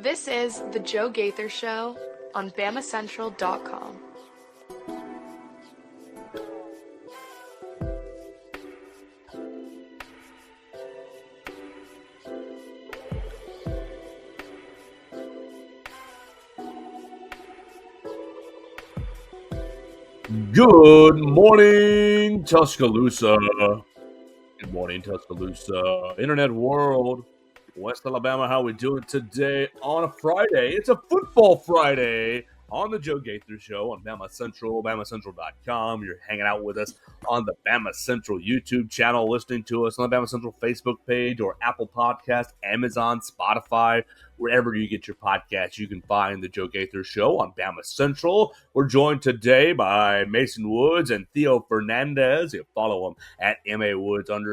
This is The Joe Gaither Show on BamaCentral.com. Good morning, Tuscaloosa. Good morning, Tuscaloosa. Internet world, West Alabama, how we doing today on a Friday? It's a football Friday on the Joe Gaither Show on Bama Central, BamaCentral.com. You're hanging out with us on the Bama Central YouTube channel, listening to us on the Bama Central Facebook page or Apple Podcast, Amazon, Spotify, wherever you get your podcasts. You can find the Joe Gaither Show on Bama Central. We're joined today by Mason Woods and Theo Fernandez. You follow them at MAWoods_ on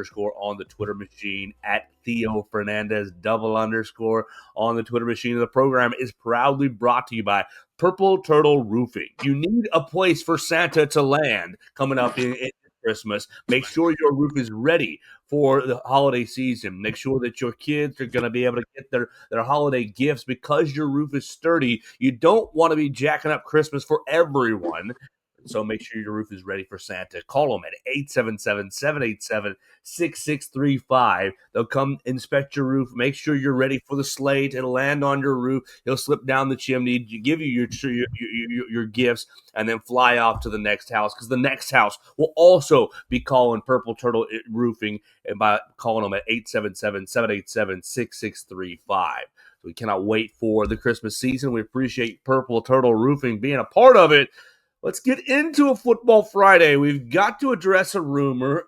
the Twitter machine, at Theo Fernandez __ on the Twitter machine. The program is proudly brought to you by Purple Turtle Roofing. You need a place for Santa to land coming up in Christmas. Make sure your roof is ready for the holiday season. Make sure that your kids are going to be able to get their holiday gifts because your roof is sturdy. You don't want to be jacking up Christmas for everyone. So make sure your roof is ready for Santa. Call them at 877-787-6635. They'll come inspect your roof, make sure you're ready for the slate. It'll land on your roof. He'll slip down the chimney, give you your gifts, and then fly off to the next house, because the next house will also be calling Purple Turtle Roofing, and by calling them at 877-787-6635. So we cannot wait for the Christmas season. We appreciate Purple Turtle Roofing being a part of it. Let's get into a football Friday. We've got to address a rumor.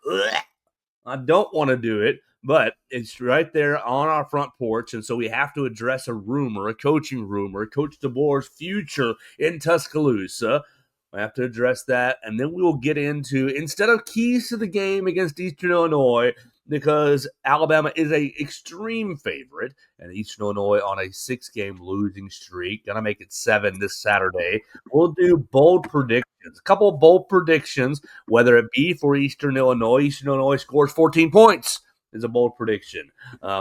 I don't want to do it, but it's right there on our front porch, and so we have to address a rumor, a coaching rumor, Coach DeBoer's future in Tuscaloosa. We have to address that, and then we will get into, instead of keys to the game against Eastern Illinois, because Alabama is an extreme favorite, and Eastern Illinois on a 6-game losing streak. Going to make it 7 this Saturday. We'll do bold predictions, a couple of bold predictions, whether it be for Eastern Illinois. Eastern Illinois scores 14 points is a bold prediction,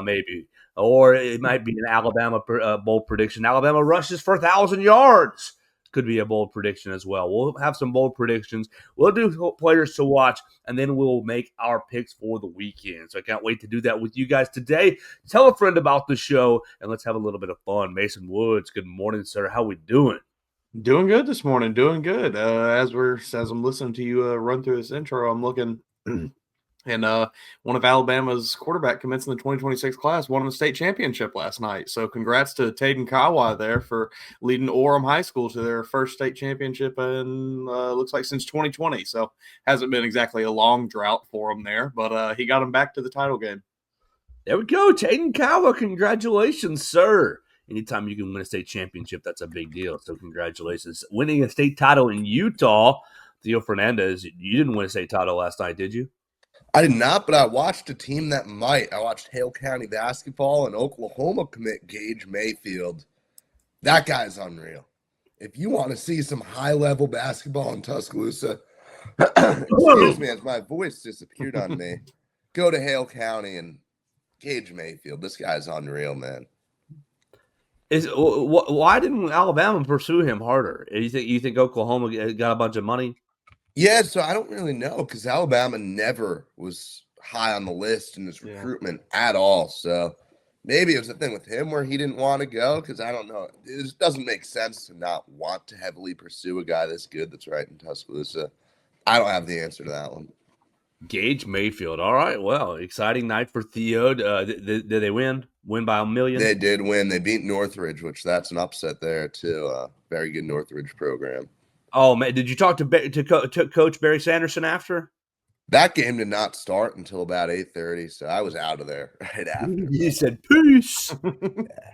maybe. Or it might be an Alabama bold prediction. Alabama rushes for 1,000 yards. Could be a bold prediction as well. We'll have some bold predictions. We'll do players to watch, and then we'll make our picks for the weekend. So I can't wait to do that with you guys today. Tell a friend about the show, and let's have a little bit of fun. Mason Woods, good morning, sir. How we doing? Doing good this morning. Doing good. As I'm listening to you run through this intro, I'm looking. And one of Alabama's quarterback commits in the 2026 class won the state championship last night. So congrats to Taden Kawa there for leading Orem High School to their first state championship in looks like since 2020. So hasn't been exactly a long drought for him there, but he got him back to the title game. There we go. Taden Kawa, congratulations, sir. Anytime you can win a state championship, that's a big deal. So congratulations. Winning a state title in Utah, Theo Fernandez, you didn't win a state title last night, did you? I did not, but I watched a team that might. I watched Hale County basketball and Oklahoma commit Gage Mayfield. That guy's unreal. If you want to see some high-level basketball in Tuscaloosa, excuse me, as my voice disappeared on me, go to Hale County and Gage Mayfield. This guy's unreal, man. Why didn't Alabama pursue him harder? You think Oklahoma got a bunch of money? Yeah, so I don't really know, because Alabama never was high on the list in his recruitment at all. So maybe it was a thing with him where he didn't want to go, because I don't know. It just doesn't make sense to not want to heavily pursue a guy this good that's right in Tuscaloosa. I don't have the answer to that one. Gage Mayfield. All right, well, exciting night for Theo. Did they win? Win by 1 million? They did win. They beat Northridge, which that's an upset there, too. Very good Northridge program. Oh, man, did you talk to Coach Barry Sanderson after? That game did not start until about 8:30, so I was out of there right after. He said, peace.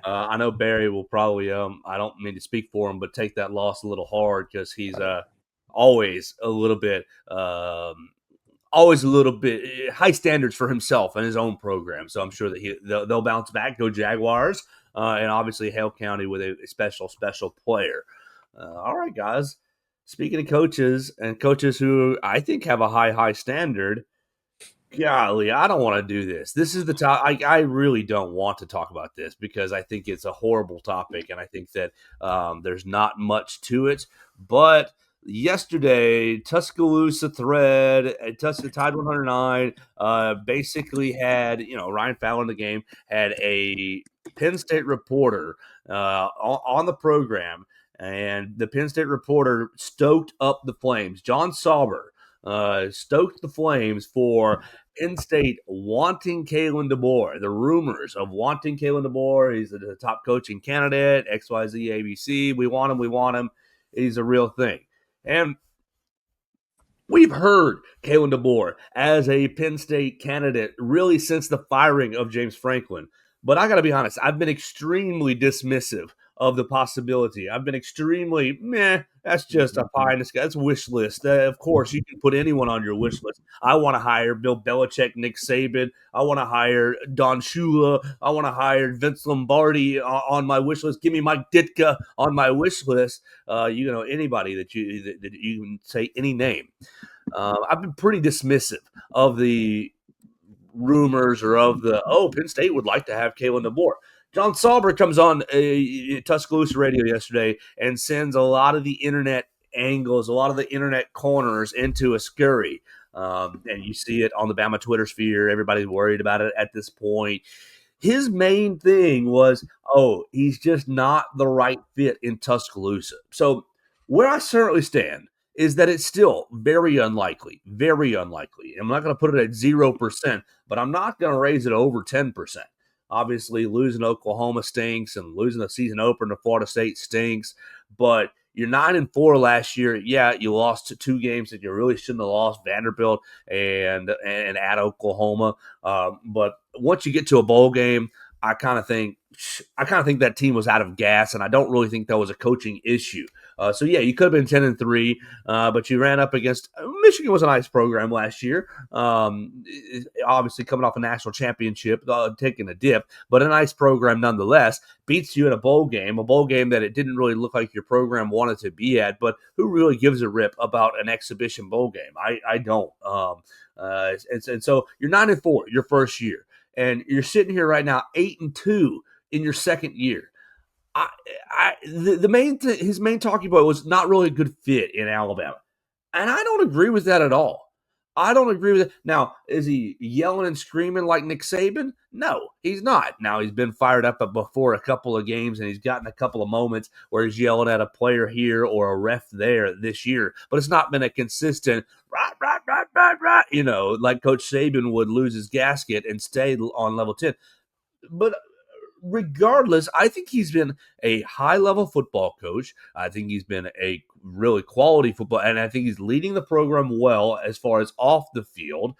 I know Barry will probably, I don't mean to speak for him, but take that loss a little hard, because he's always a little bit high standards for himself and his own program. So I'm sure that they'll bounce back, go Jaguars, and obviously Hale County with a special player. All right, guys. Speaking of coaches, and coaches who I think have a high standard, golly, I don't want to do this. This is the top. I really don't want to talk about this because I think it's a horrible topic, and I think that there's not much to it. But yesterday, Tuscaloosa Thread, Tide 109, basically had Ryan Fowler in the game, had a Penn State reporter on the program, and the Penn State reporter stoked up the flames. John Sauber stoked the flames for Penn State wanting Kalen DeBoer. The rumors of wanting Kalen DeBoer. He's the top coaching candidate, XYZ ABC. We want him. We want him. He's a real thing. And we've heard Kalen DeBoer as a Penn State candidate really since the firing of James Franklin. But I got to be honest, I've been extremely dismissive of the possibility. I've been extremely, that's just a pie in the sky. That's a wish list. Of course, you can put anyone on your wish list. I want to hire Bill Belichick, Nick Saban. I want to hire Don Shula. I want to hire Vince Lombardi on my wish list. Give me Mike Ditka on my wish list. Anybody that you can say any name. I've been pretty dismissive of the rumors or of Penn State would like to have Kalen DeBoer. John Sauber comes on Tuscaloosa radio yesterday and sends a lot of the internet angles, a lot of the internet corners into a scurry. And you see it on the Bama Twitter sphere. Everybody's worried about it at this point. His main thing was, he's just not the right fit in Tuscaloosa. So where I certainly stand is that it's still very unlikely, very unlikely. I'm not going to put it at 0%, but I'm not going to raise it over 10%. Obviously, losing Oklahoma stinks, and losing the season opener to Florida State stinks. But you're 9-4 last year. Yeah, you lost 2 games that you really shouldn't have lost, Vanderbilt and at Oklahoma. But once you get to a bowl game, I kind of think that team was out of gas, and I don't really think that was a coaching issue. So yeah, you could have been 10-3, but you ran up against Michigan. Was a nice program last year. Obviously coming off a national championship, taking a dip, but a nice program nonetheless. Beats you in a bowl game that it didn't really look like your program wanted to be at. But who really gives a rip about an exhibition bowl game? I don't. And so you're 9-4 your first year, and you're sitting here right now 8-2 in your second year. His main talking point was not really a good fit in Alabama, and I don't agree with that at all. I don't agree with it. Now, is he yelling and screaming like Nick Saban? No, he's not. Now, he's been fired up before a couple of games, and he's gotten a couple of moments where he's yelling at a player here or a ref there this year, but it's not been a consistent right, like Coach Saban would lose his gasket and stay on level 10. But regardless, I think he's been a high-level football coach. I think he's been a really quality football, and I think he's leading the program well as far as off the field.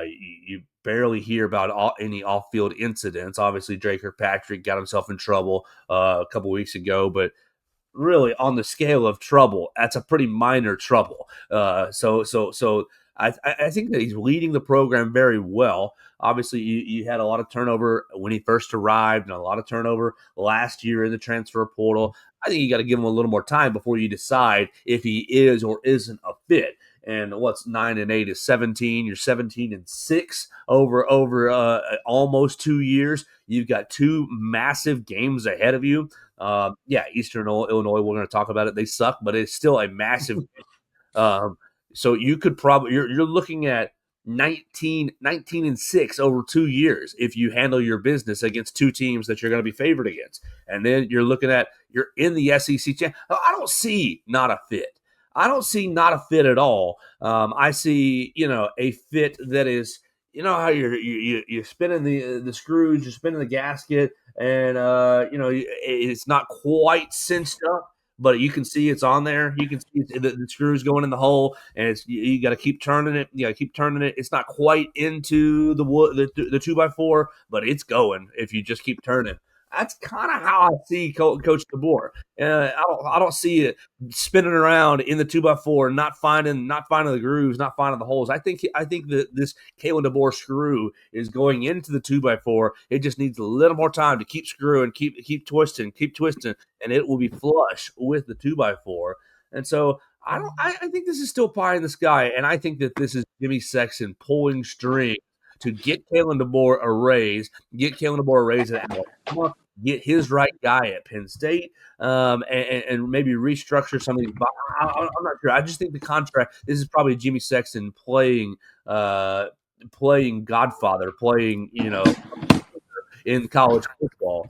You barely hear about any off-field incidents. Obviously, Drake Kirkpatrick got himself in trouble a couple weeks ago, but really on the scale of trouble, that's a pretty minor trouble. So I think that he's leading the program very well. Obviously, you had a lot of turnover when he first arrived and a lot of turnover last year in the transfer portal. I think you got to give him a little more time before you decide if he is or isn't a fit. And what's 9-8 is 17. You're 17-6 over almost 2 years. You've got 2 massive games ahead of you. Eastern Illinois, we're going to talk about it. They suck, but it's still a massive game. So you could probably you're looking at 19-6 over 2 years if you handle your business against 2 teams that you're going to be favored against. And then you're in the SEC. I don't see not a fit. I don't see not a fit at all. I see, a fit that is, how you're spinning the screws, you're spinning the gasket, and it's not quite cinched up, but you can see it's on there. You can see the screws going in the hole, and you got to keep turning it. You got to keep turning it. It's not quite into the wood, the 2x4, but it's going if you just keep turning. That's kind of how I see Coach DeBoer. I don't see it spinning around in the 2x4, not finding the grooves, not finding the holes. I think that this Kalen DeBoer screw is going into the 2x4. It just needs a little more time to keep screwing, keep twisting, and it will be flush with the 2x4. And so I think this is still pie in the sky, and I think that this is Jimmy Sexton pulling strings to get Kalen DeBoer a raise, at Alabama, get his right guy at Penn State, and maybe restructure some of these. I'm not sure. I just think the contract. This is probably Jimmy Sexton playing Godfather, playing in college football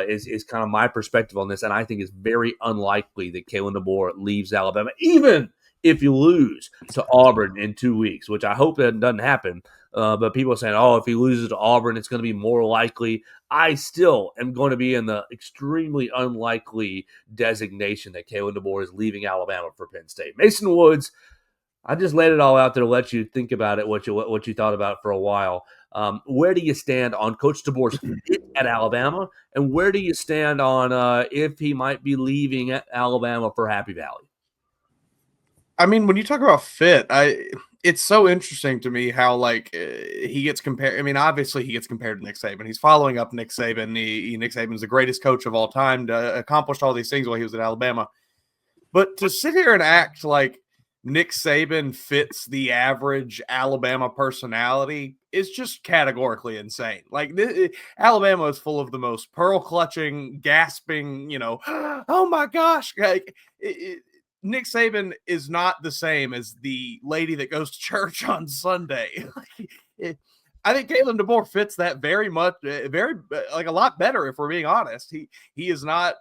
is kind of my perspective on this, and I think it's very unlikely that Kalen DeBoer leaves Alabama, even if you lose to Auburn in 2 weeks, which I hope that doesn't happen. But people are saying, oh, if he loses to Auburn, it's going to be more likely. I still am going to be in the extremely unlikely designation that Kalen DeBoer is leaving Alabama for Penn State. Mason Woods, I just laid it all out there to let you think about it, what you thought about for a while. Where do you stand on Coach DeBoer's fit at Alabama, and where do you stand on if he might be leaving Alabama for Happy Valley? I mean, when you talk about fit, it's so interesting to me how he gets compared. I mean, obviously he gets compared to Nick Saban. He's following up Nick Saban. Nick Saban is the greatest coach of all time to accomplish all these things while he was at Alabama. But to sit here and act like Nick Saban fits the average Alabama personality is just categorically insane. Alabama is full of the most pearl-clutching, gasping, oh my gosh. Nick Saban is not the same as the lady that goes to church on Sunday. I think Kalen DeBoer fits that very much, a lot better, if we're being honest. He is not,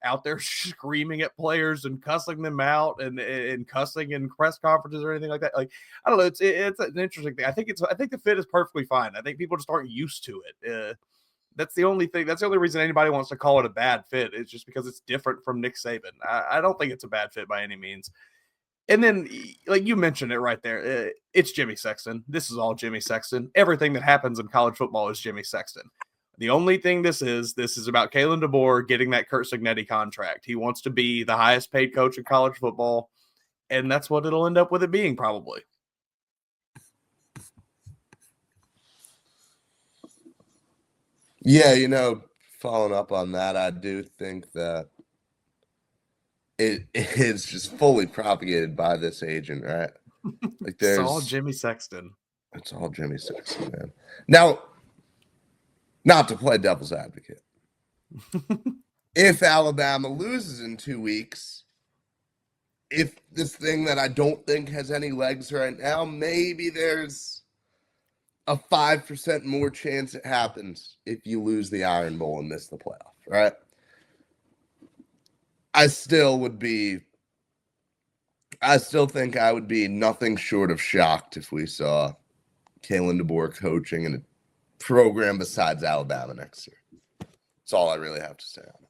out there screaming at players and cussing them out and cussing in press conferences or anything like that. I don't know. It's an interesting thing. I think the fit is perfectly fine. I think people just aren't used to it. That's the only thing. That's the only reason anybody wants to call it a bad fit. It's just because it's different from Nick Saban. I don't think it's a bad fit by any means. And then, like you mentioned it right there, it's Jimmy Sexton. This is all Jimmy Sexton. Everything that happens in college football is Jimmy Sexton. The only thing this is about Kalen DeBoer getting that Curt Cignetti contract. He wants to be the highest paid coach in college football, and that's what it'll end up with it being probably. Yeah, following up on that, I do think that it is just fully propagated by this agent, right? It's all Jimmy Sexton. It's all Jimmy Sexton, man. Now, not to play devil's advocate, if Alabama loses in 2 weeks, if this thing that I don't think has any legs right now, maybe there's a 5% more chance it happens if you lose the Iron Bowl and miss the playoff, right? I still think I would be nothing short of shocked if we saw Kalen DeBoer coaching in a program besides Alabama next year. That's all I really have to say on it.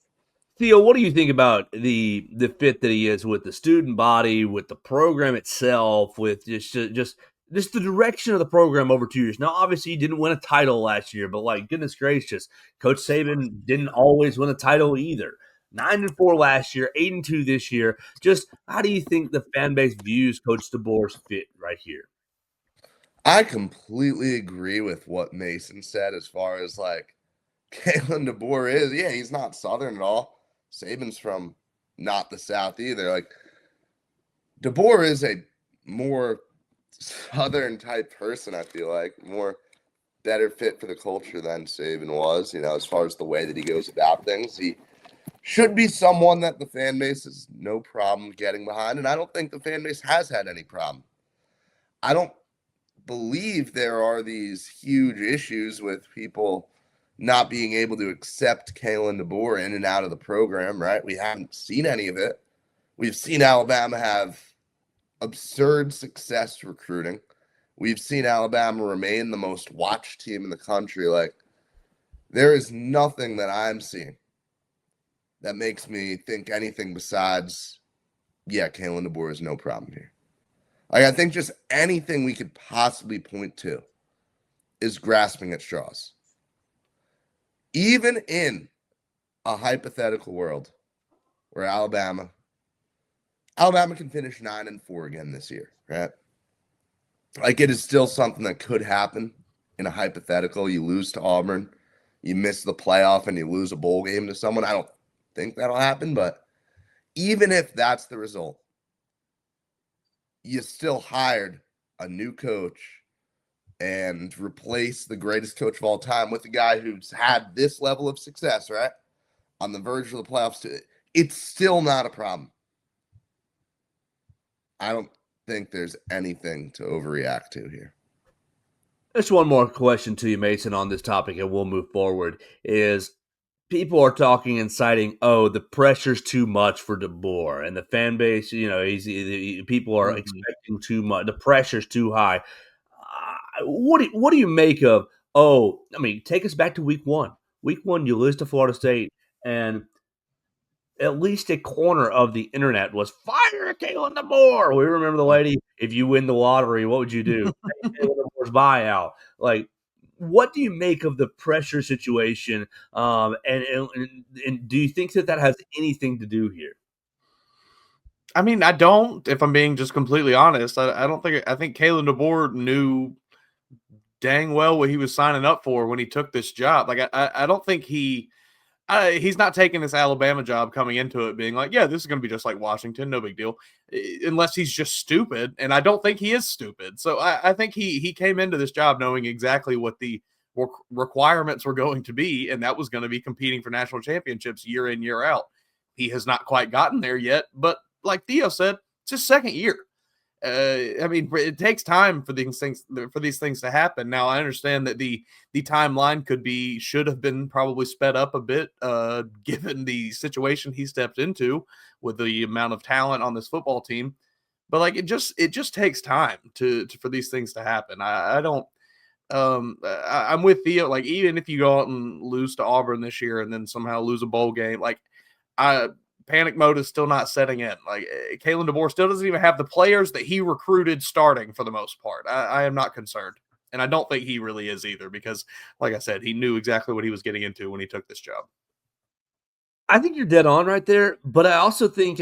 Theo, what do you think about the fit that he is with the student body, with the program itself, with just the direction of the program over 2 years? Now, obviously, he didn't win a title last year, but goodness gracious, Coach Saban didn't always win a title either. 9-4 last year, 8-2 this year. Just how do you think the fan base views Coach DeBoer's fit right here? I completely agree with what Mason said as far as Kalen DeBoer is. Yeah, he's not Southern at all. Saban's from not the South either. DeBoer is a more Southern type person, I feel like. More better fit for the culture than Saban was, as far as the way that he goes about things. He should be someone that the fan base has no problem getting behind, and I don't think the fan base has had any problem. I don't believe there are these huge issues with people not being able to accept Kalen DeBoer in and out of the program, right? We haven't seen any of it. We've seen Alabama have absurd success recruiting. We've seen Alabama remain the most watched team in the country. There is nothing that I'm seeing that makes me think anything besides, yeah, Kalen DeBoer is no problem here. I think just anything we could possibly point to is grasping at straws. Even in a hypothetical world where Alabama can finish 9-4 again this year, right? It is still something that could happen in a hypothetical. You lose to Auburn, you miss the playoff, and you lose a bowl game to someone. I don't think that'll happen, but even if that's the result, you still hired a new coach and replace the greatest coach of all time with a guy who's had this level of success, right? On the verge of the playoffs, it's still not a problem. I don't think there's anything to overreact to here. Just one more question to you, Mason, on this topic, and we'll move forward, is people are talking and citing, the pressure's too much for DeBoer, and the fan base, people are expecting too much. The pressure's too high. What do you make of, take us back to week one. Week one, you lose to Florida State, and at least a corner of the internet was fire Kalen DeBoer. We remember the lady, if you win the lottery, what would you do? Kalen DeBoer's buyout. Like, what do you make of the pressure situation? And do you think that has anything to do here? I mean, I don't, if I'm being just completely honest. I think Kalen DeBoer knew dang well what he was signing up for when he took this job. Like, I don't think he's not taking this Alabama job coming into it being like, yeah, this is going to be just like Washington, no big deal, unless he's just stupid. And I don't think he is stupid. So I think he came into this job knowing exactly what the requirements were going to be, and that was going to be competing for national championships year in, year out. He has not quite gotten there yet, but like Theo said, it's his second year. It takes time for these things to happen. Now, I understand that the timeline should have been probably sped up a bit, given the situation he stepped into with the amount of talent on this football team. But like, it just takes time for these things to happen. I'm with Theo. Like, even if you go out and lose to Auburn this year and then somehow lose a bowl game, like, panic mode is still not setting in. Like, Kalen DeBoer still doesn't even have the players that he recruited starting for the most part. I am not concerned. And I don't think he really is either, because like I said, he knew exactly what he was getting into when he took this job. I think you're dead on right there. But I also think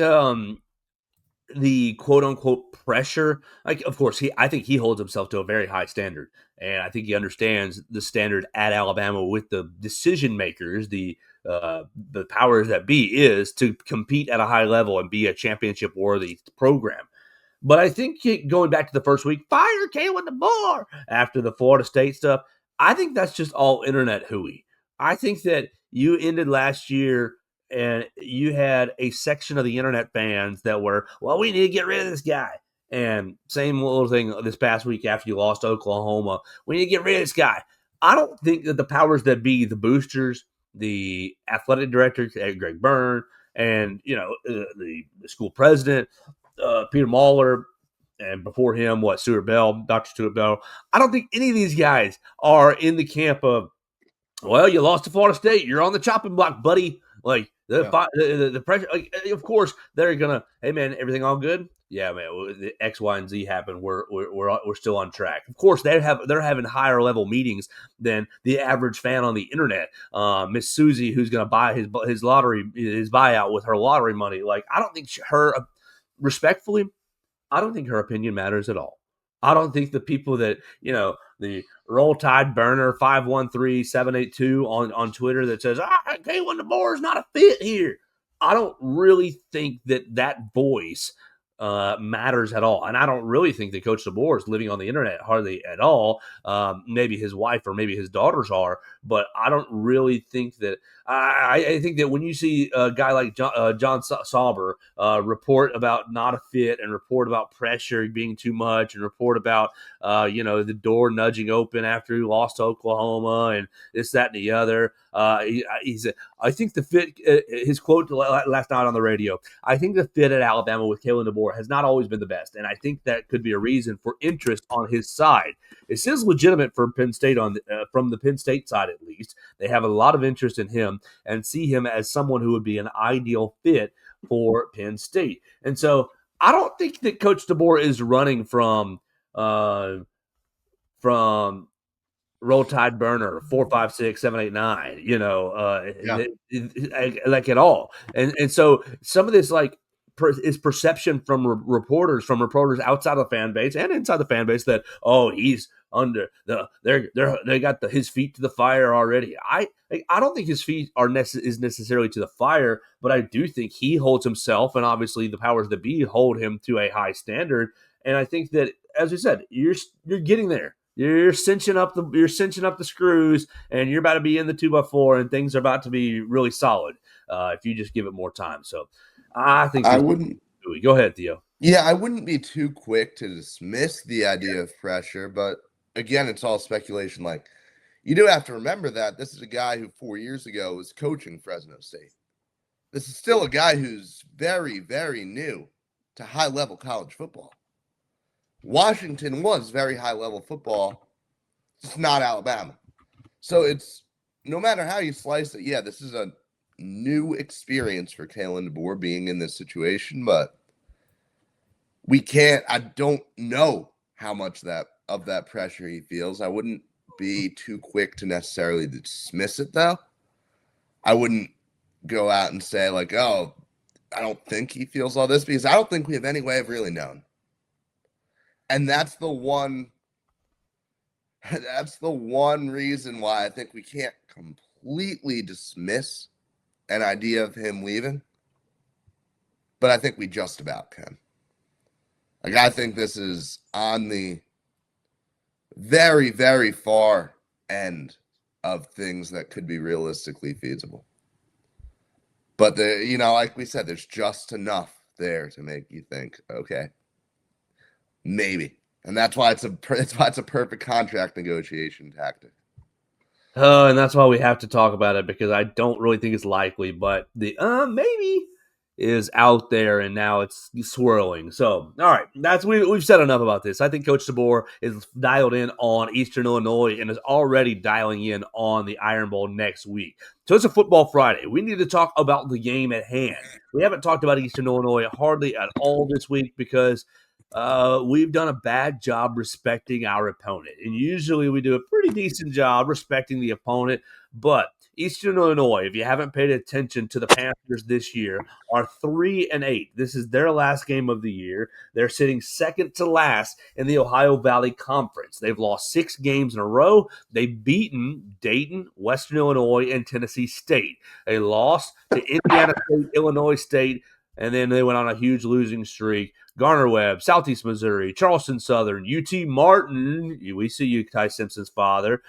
the quote unquote pressure, like, of course, I think he holds himself to a very high standard. And I think he understands the standard at Alabama with the decision makers, the powers that be, is to compete at a high level and be a championship worthy program. But I think going back to the first week, fire Kalen DeBoer after the Florida State stuff, I think that's just all internet hooey. I think that you ended last year and you had a section of the internet fans that were, well, we need to get rid of this guy. And same little thing this past week after you lost to Oklahoma, we need to get rid of this guy. I don't think that the powers that be, the boosters, the athletic director, Greg Byrne, and the school president, Peter Mahler, and before him, Dr. Stuart Bell. I don't think any of these guys are in the camp of, well, you lost to Florida State, you're on the chopping block, buddy. Like, the pressure. Like, of course, they're gonna, hey man, everything all good? Yeah, man. The X, Y, and Z happened. We're still on track. Of course, they're having higher level meetings than the average fan on the internet. Miss Susie, who's gonna buy his buyout with her lottery money. Like, I don't think respectfully, I don't think her opinion matters at all. I don't think the people that, the Roll Tide Burner 513782 on Twitter that says, Kalen DeBoer is not a fit here. I don't really think that voice matters at all. And I don't really think that Coach DeBoer is living on the internet hardly at all. Maybe his wife or maybe his daughters are, but I don't really think that. I think that when you see a guy like John Sauber report about not a fit and report about pressure being too much and report about, the door nudging open after he lost to Oklahoma and this, that, and the other. I think the fit, his quote last night on the radio, I think the fit at Alabama with Kalen DeBoer has not always been the best. And I think that could be a reason for interest on his side. It seems legitimate for Penn State from the Penn State side, at least. They have a lot of interest in him and see him as someone who would be an ideal fit for Penn State. And so I don't think that Coach DeBoer is running from Roll Tide Burner 456-789, like at all. And so some of this is perception from reporters outside of the fan base and inside the fan base that, he's under they got his feet to the fire already. I don't think his feet is necessarily to the fire, but I do think he holds himself, and obviously the powers that be hold him to a high standard. And I think that, as we said, you're getting there. You're cinching up the screws, and you're about to be in the 2x4, and things are about to be really solid if you just give it more time. So I think I wouldn't. Go ahead, Theo. Yeah, I wouldn't be too quick to dismiss the idea of pressure, but again, it's all speculation. Like, you do have to remember that this is a guy who 4 years ago was coaching Fresno State. This is still a guy who's very, very new to high-level college football. Washington was very high-level football, just not Alabama. So it's, no matter how you slice it, yeah, this is a new experience for Kalen DeBoer being in this situation, but I don't know how much of that pressure he feels. I wouldn't be too quick to necessarily dismiss it, though. I wouldn't go out and say, like, oh, I don't think he feels all this, because I don't think we have any way of really knowing. And that's the one reason why I think we can't completely dismiss an idea of him leaving. But I think we just about can. Like, I think this is on the very, very far end of things that could be realistically feasible. But like we said, there's just enough there to make you think, okay, maybe. And that's why it's a perfect contract negotiation tactic. And that's why we have to talk about it, because I don't really think it's likely, but the maybe is out there, and now it's swirling. So, all right, we've said enough about this. I think Coach DeBoer is dialed in on Eastern Illinois and is already dialing in on the Iron Bowl next week. So it's a Football Friday. We need to talk about the game at hand. We haven't talked about Eastern Illinois hardly at all this week because we've done a bad job respecting our opponent. And usually we do a pretty decent job respecting the opponent. But Eastern Illinois, if you haven't paid attention to the Panthers this year, are 3-8. This is their last game of the year. They're sitting second to last in the Ohio Valley Conference. They've lost 6 games in a row. They've beaten Dayton, Western Illinois, and Tennessee State. They lost to Indiana State, Illinois State, and then they went on a huge losing streak. Garner-Webb, Southeast Missouri, Charleston Southern, UT Martin, we see you, Ty Simpson's father,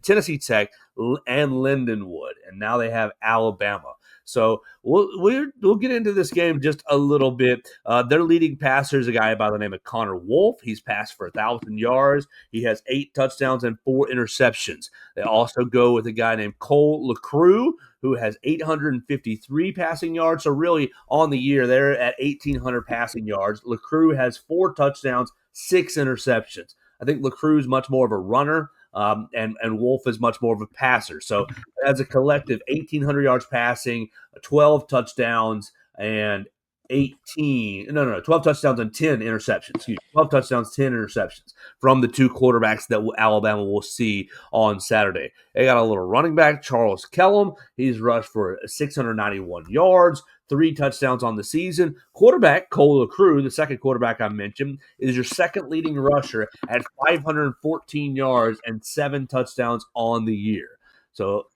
Tennessee Tech, and Lindenwood. And now they have Alabama. So we'll get into this game just a little bit. Their leading passer is a guy by the name of Connor Wolf. He's passed for 1,000 yards. He has 8 touchdowns and 4 interceptions. They also go with a guy named Cole LaCrue, who has 853 passing yards. So really, on the year, they're at 1,800 passing yards. LaCrue has 4 touchdowns, 6 interceptions. I think LaCrue is much more of a runner, and Wolf is much more of a passer. So as a collective, 1,800 yards passing, 12 touchdowns, and 12 touchdowns and 10 interceptions. 12 touchdowns, 10 interceptions from the 2 quarterbacks that Alabama will see on Saturday. They got a little running back, Charles Kellum. He's rushed for 691 yards, 3 touchdowns on the season. Quarterback, Cole LaCrue, the second quarterback I mentioned, is your second leading rusher at 514 yards and 7 touchdowns on the year. So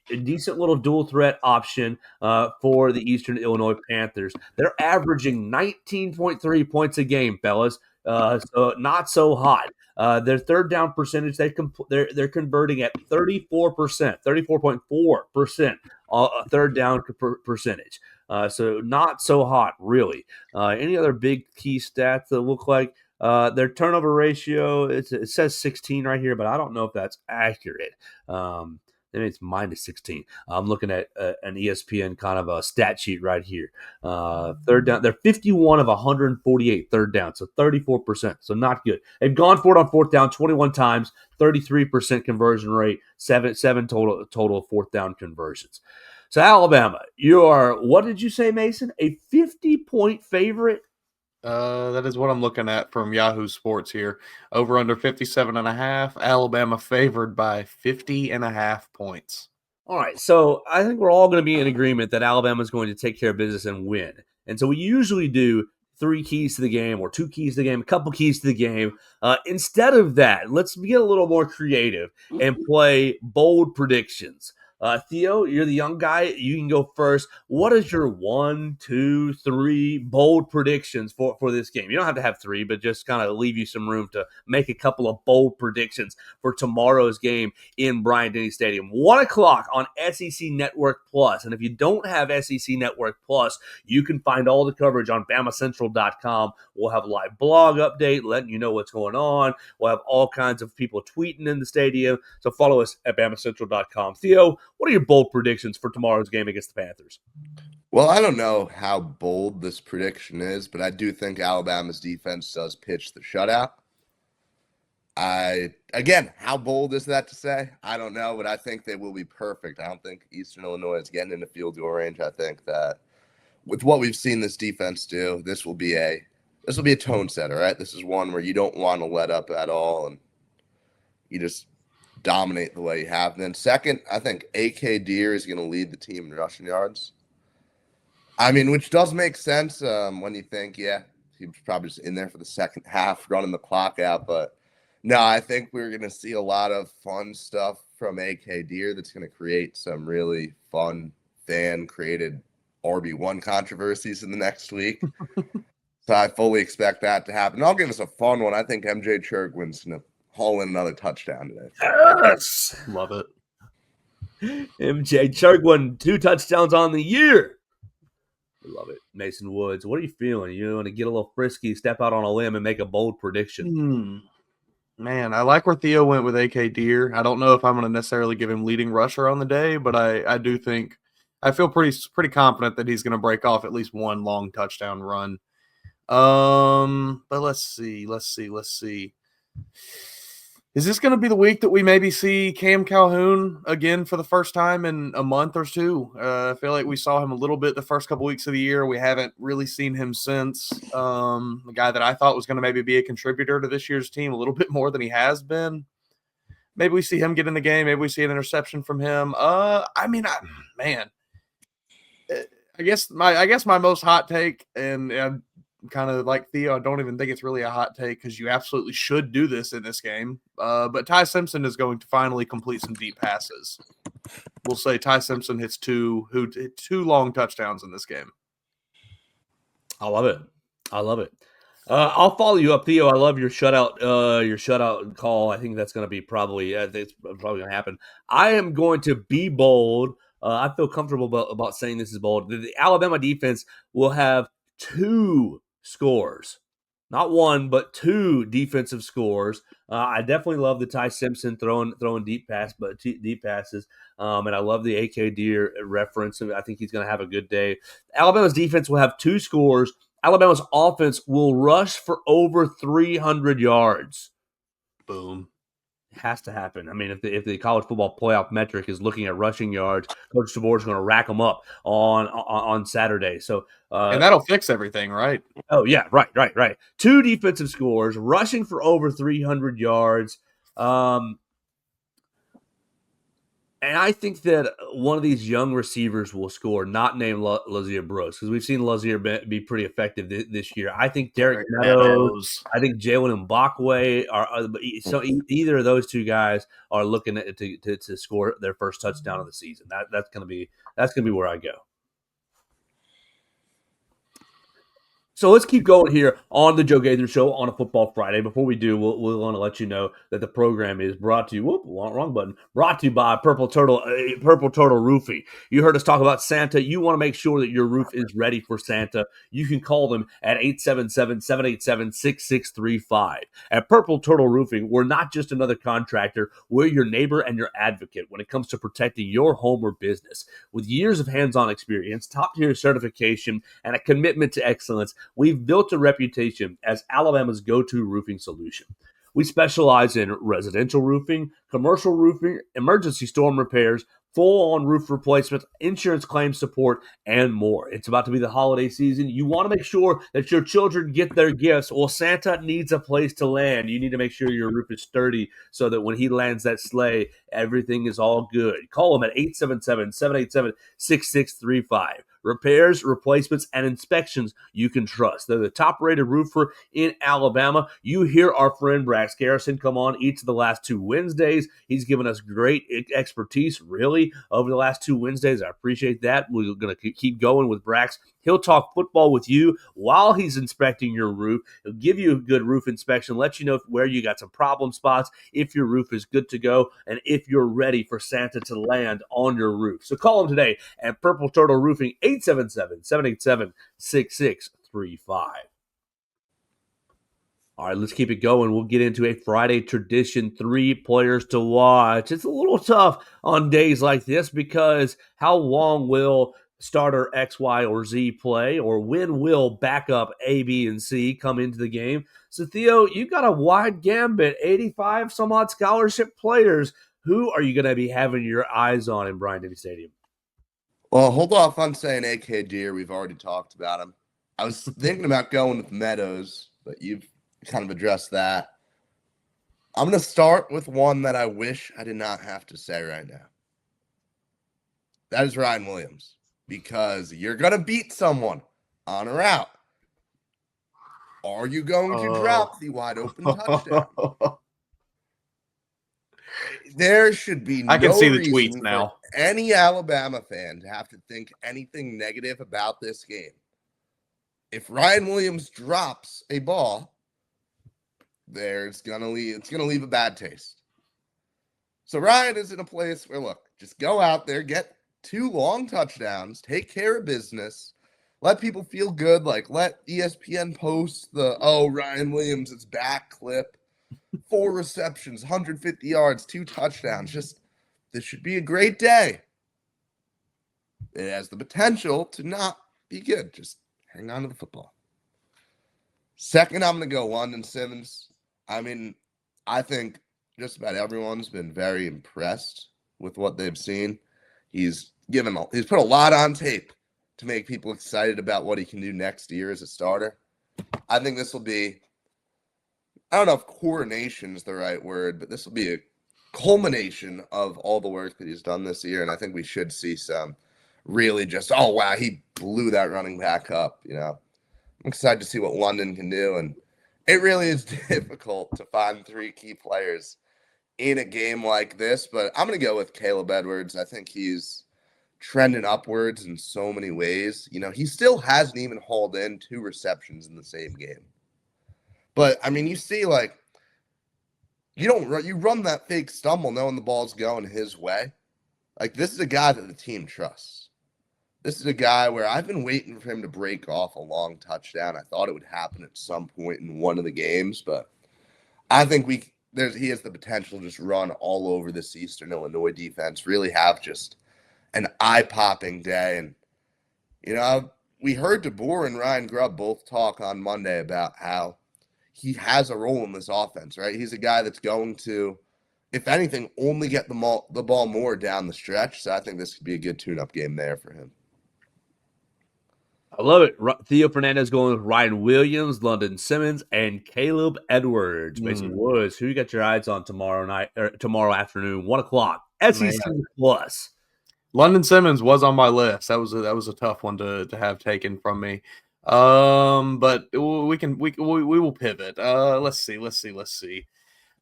a decent little dual threat option for the Eastern Illinois Panthers. They're averaging 19.3 points a game, fellas. So not so hot. Their third down percentage, they're converting at 34%, 34.4% third down percentage. So not so hot, really. Any other big key stats that look like their turnover ratio? It says 16 right here, but I don't know if that's accurate. Then it's -16. I'm looking at an ESPN kind of a stat sheet right here. Third down, they're 51 of 148 third down, so 34%. So not good. They've gone for it on fourth down 21 times, 33% conversion rate, seven total fourth down conversions. So Alabama, you are, what did you say, Mason? A 50-point favorite? That is what I'm looking at from Yahoo Sports here. Over under 57.5. Alabama favored by 50.5 points. All right, so I think we're all going to be in agreement that Alabama is going to take care of business and win. And so we usually do 3 keys to the game or 2 keys to the game, a couple keys to the game. Instead of that, let's get a little more creative and play bold predictions. Theo, you're the young guy. You can go first. What is your 1, 2, 3 bold predictions for this game? You don't have to have 3, but just kind of leave you some room to make a couple of bold predictions for tomorrow's game in Bryant-Denny Stadium. 1 o'clock on SEC Network Plus. And if you don't have SEC Network Plus, you can find all the coverage on BamaCentral.com. We'll have a live blog update letting you know what's going on. We'll have all kinds of people tweeting in the stadium. So follow us at BamaCentral.com. Theo, what are your bold predictions for tomorrow's game against the Panthers? Well, I don't know how bold this prediction is, but I do think Alabama's defense does pitch the shutout. Again, how bold is that to say? I don't know, but I think they will be perfect. I don't think Eastern Illinois is getting into field goal range. I think that with what we've seen this defense do, this will be a tone setter, right? This is one where you don't want to let up at all, and you just dominate the way you have. And then second, I think A.K. Deere is going to lead the team in rushing yards. I mean, which does make sense when you think, he was probably just in there for the second half, running the clock out. But no, I think we're going to see a lot of fun stuff from A.K. Deere that's going to create some really fun fan-created RB1 controversies in the next week. So I fully expect that to happen. I'll give us a fun one. I think MJ Chirgwin's going to haul in another touchdown today. Yes! Love it. MJ Chirgwin, 2 touchdowns on the year. Love it. Mason Woods, what are you feeling? You want to get a little frisky, step out on a limb, and make a bold prediction? Man, I like where Theo went with A.K. Deere. I don't know if I'm going to necessarily give him leading rusher on the day, but I do think I feel pretty confident that he's going to break off at least one long touchdown run. But let's see. Is this going to be the week that we maybe see Cam Calhoun again for the first time in a month or two? I feel like we saw him a little bit the first couple weeks of the year. We haven't really seen him since. The guy that I thought was going to maybe be a contributor to this year's team a little bit more than he has been. Maybe we see him get in the game. Maybe we see an interception from him. I guess my most hot take, and kind of like Theo, I don't even think it's really a hot take because you absolutely should do this in this game. But Ty Simpson is going to finally complete some deep passes. We'll say Ty Simpson hits two long touchdowns in this game. I love it. I'll follow you up, Theo. I love your shutout call. I think that's going to be probably going to happen. I am going to be bold. I feel comfortable about saying this is bold. The Alabama defense will have 2 scores, not 1, but 2 defensive scores. I definitely love the Ty Simpson throwing deep passes, and I love the A.K. Deere reference. I think he's going to have a good day. Alabama's defense will have 2 scores. Alabama's offense will rush for over 300 yards. Boom. It has to happen. I mean, if the college football playoff metric is looking at rushing yards, Coach DeBoer is going to rack them up on Saturday. So, and that'll fix everything, right? Oh yeah, right. 2 defensive scores, rushing for over 300 yards. And I think that one of these young receivers will score, not named Lazier Brooks, because we've seen Lazier be pretty effective this year. I think Derek Meadows, I think Jalen Mbakwe so either of those 2 guys are looking to score their first touchdown of the season. That's gonna be where I go. So let's keep going here on the Joe Gaither Show on a Football Friday. Before we do, we'll want to let you know that the program is brought to you. Wrong button. Brought to you by Purple Turtle Roofing. You heard us talk about Santa. You want to make sure that your roof is ready for Santa. You can call them at 877-787-6635. At Purple Turtle Roofing, we're not just another contractor. We're your neighbor and your advocate when it comes to protecting your home or business. With years of hands-on experience, top-tier certification, and a commitment to excellence, we've built a reputation as Alabama's go-to roofing solution. We specialize in residential roofing, commercial roofing, emergency storm repairs, full-on roof replacement, insurance claim support, and more. It's about to be the holiday season. You want to make sure that your children get their gifts. Well, Santa needs a place to land. You need to make sure your roof is sturdy so that when he lands that sleigh, everything is all good. Call him at 877-787-6635. repairs, replacements, and inspections you can trust. They're the top-rated roofer in Alabama. You hear our friend Brax Garrison come on each of the last 2 Wednesdays. He's given us great expertise, really, over the last 2 Wednesdays. I appreciate that. We're going to keep going with Brax. He'll talk football with you while he's inspecting your roof. He'll give you a good roof inspection, let you know where you got some problem spots, if your roof is good to go, and if you're ready for Santa to land on your roof. So call him today at Purple Turtle Roofing, 877-787-6635. All right, let's keep it going. We'll get into a Friday tradition, 3 players to watch. It's a little tough on days like this because how long will starter X, Y, or Z play, or when will backup A, B, and C come into the game? So, Theo, you got a wide gambit, 85 some odd scholarship players. Who are you going to be having your eyes on in Bryant-Denny Stadium? Well, hold off on saying AK Deer. We've already talked about him. I was thinking about going with Meadows, but you've kind of addressed that. I'm going to start with one that I wish I did not have to say right now. That is Ryan Williams, because you're going to beat someone on a route. Are you going to drop the wide open touchdown? There should be no I can see the reason tweets for now. any Alabama fan to have to think anything negative about this game. If Ryan Williams drops a ball, it's gonna leave a bad taste. So Ryan is in a place where, look, just go out there, get 2 long touchdowns, take care of business, let people feel good, like let ESPN post the Ryan Williams is back clip, 4 receptions, 150 yards, 2 touchdowns. This should be a great day. It has the potential to not be good. Just hang on to the football. Second, I'm going to go London Simmons. I mean, I think just about everyone's been very impressed with what they've seen. He's put a lot on tape to make people excited about what he can do next year as a starter. I think this will be, I don't know if coronation is the right word, but this will be a culmination of all the work that he's done this year. And I think we should see some really just, oh, wow, he blew that running back up. I'm excited to see what London can do. And it really is difficult to find 3 key players in a game like this, but I'm going to go with Caleb Edwards. I think he's trending upwards in so many ways. He still hasn't even hauled in 2 receptions in the same game. But, I mean, you see, like, you run that fake stumble knowing the ball's going his way. Like, this is a guy that the team trusts. This is a guy where I've been waiting for him to break off a long touchdown. I thought it would happen at some point in one of the games, but I think he has the potential to just run all over this Eastern Illinois defense, really have just an eye-popping day. And, we heard DeBoer and Ryan Grubb both talk on Monday about how he has a role in this offense, right? He's a guy that's going to, if anything, only get the ball more down the stretch. So I think this could be a good tune-up game there for him. I love it. Theo Fernandez going with Ryan Williams, London Simmons, and Caleb Edwards. Mason Woods, who you got your eyes on tomorrow afternoon, 1:00, SEC Plus. London Simmons was on my list. That was a tough one to have taken from me. But we will pivot. Let's see.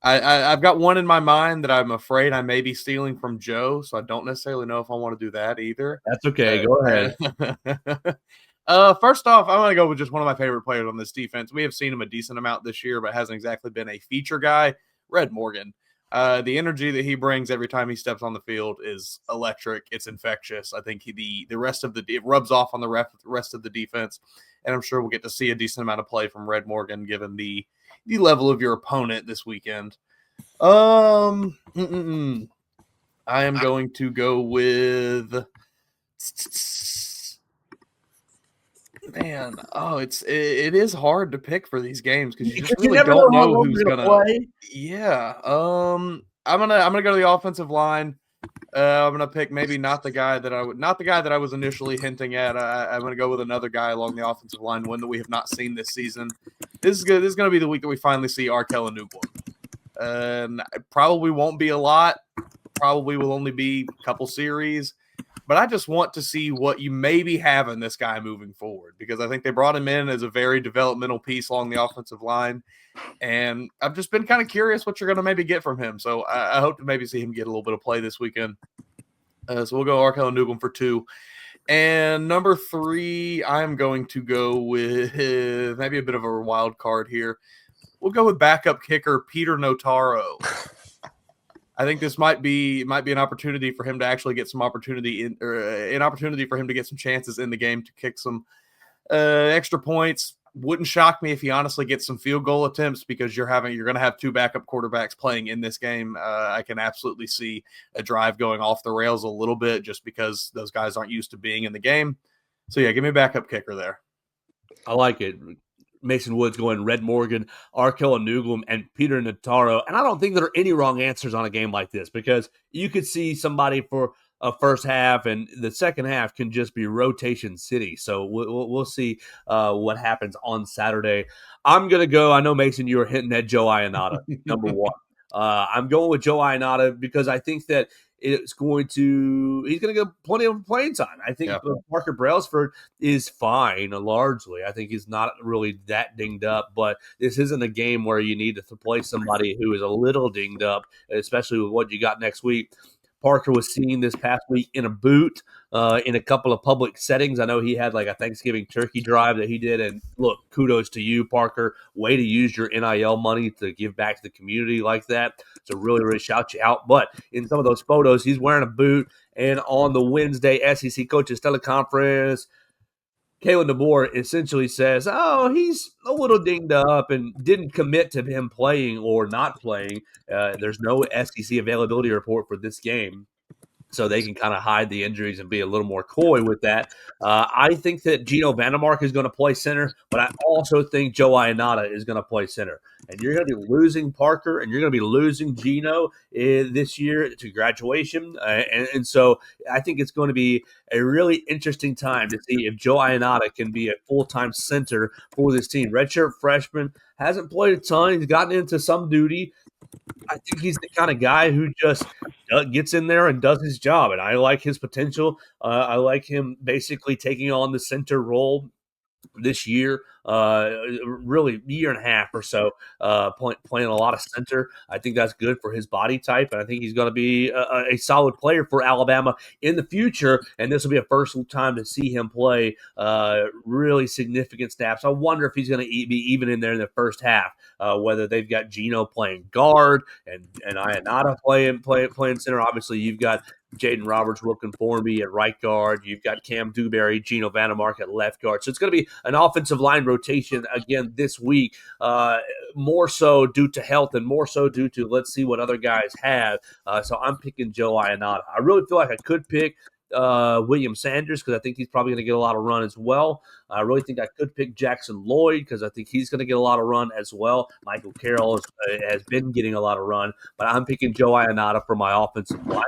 I've got one in my mind that I'm afraid I may be stealing from Joe, so I don't necessarily know if I want to do that either. That's okay. Go ahead. First off, I'm going to go with just one of my favorite players on this defense. We have seen him a decent amount this year, but hasn't exactly been a feature guy. Red Morgan. The energy that he brings every time he steps on the field is electric. It's infectious. I think it rubs off on the rest of the defense, and I'm sure we'll get to see a decent amount of play from Red Morgan given the level of your opponent this weekend. I am going to go with man. It is hard to pick for these games because you just really don't know who's gonna play. Yeah. I'm gonna go to the offensive line. I'm gonna pick maybe not the guy that I was initially hinting at. I'm gonna go with another guy along the offensive line, one that we have not seen this season. This is good. This is gonna be the week that we finally see Arkella Newborn. It probably won't be a lot. Probably will only be a couple series. but I just want to see what you maybe have in this guy moving forward, because I think they brought him in as a very developmental piece along the offensive line. And I've just been kind of curious what you're going to maybe get from him. So I hope to maybe see him get a little bit of play this weekend. So we'll go Arkell Newgum for 2. And number 3, I'm going to go with maybe a bit of a wild card here. We'll go with backup kicker Peter Notaro. I think this might be an opportunity for him to actually get some opportunity an opportunity for him to get some chances in the game to kick some extra points. Wouldn't shock me if he honestly gets some field goal attempts, because you're going to have 2 backup quarterbacks playing in this game. I can absolutely see a drive going off the rails a little bit just because those guys aren't used to being in the game. So yeah, give me a backup kicker there. I like it. Mason Woods going Red Morgan, Arkell Newgum, and Peter Notaro. And I don't think there are any wrong answers on a game like this, because you could see somebody for a first half, and the second half can just be rotation city. So we'll see what happens on Saturday. I'm going to go, I know, Mason, you were hinting at Joe Ionata, number 1. I'm going with Joe Ionata because I think that he's going to get plenty of playing time. I think Parker Brailsford is fine largely. I think he's not really that dinged up, but this isn't a game where you need to play somebody who is a little dinged up, especially with what you got next week. Parker was seen this past week in a boot in a couple of public settings. I know he had like a Thanksgiving turkey drive that he did. And look, kudos to you, Parker. Way to use your NIL money to give back to the community like that. So really, really shout you out. But in some of those photos, he's wearing a boot. And on the Wednesday SEC Coaches Teleconference, Kalen DeBoer essentially says, he's a little dinged up and didn't commit to him playing or not playing. There's no SEC availability report for this game, so they can kind of hide the injuries and be a little more coy with that. I think that Gino Vandemark is going to play center, but I also think Joe Ionata is going to play center. And you're going to be losing Parker, and you're going to be losing Gino this year to graduation. And so I think it's going to be a really interesting time to see if Joe Ionata can be a full-time center for this team. Redshirt freshman, hasn't played a ton. He's gotten into some duty. I think he's the kind of guy who just gets in there and does his job, and I like his potential. I like him basically taking on the center role this year, really year and a half or so, playing a lot of center. I think that's good for his body type, and I think he's going to be a solid player for Alabama in the future, and this will be a first time to see him play really significant snaps. I wonder if he's going to be even in there in the first half, whether they've got Gino playing guard and Ionata playing center. Obviously, you've got Jaden Roberts, Wilkin Formby at right guard. You've got Cam Dewberry, Gino Vandemark at left guard. So it's going to be an offensive line rotation again this week, more so due to health and more so due to let's see what other guys have. So I'm picking Joe Ionata. I really feel like I could pick William Sanders because I think he's probably going to get a lot of run as well. I really think I could pick Jackson Lloyd because I think he's going to get a lot of run as well. Michael Carroll has been getting a lot of run, but I'm picking Joe Ionata for my offensive line.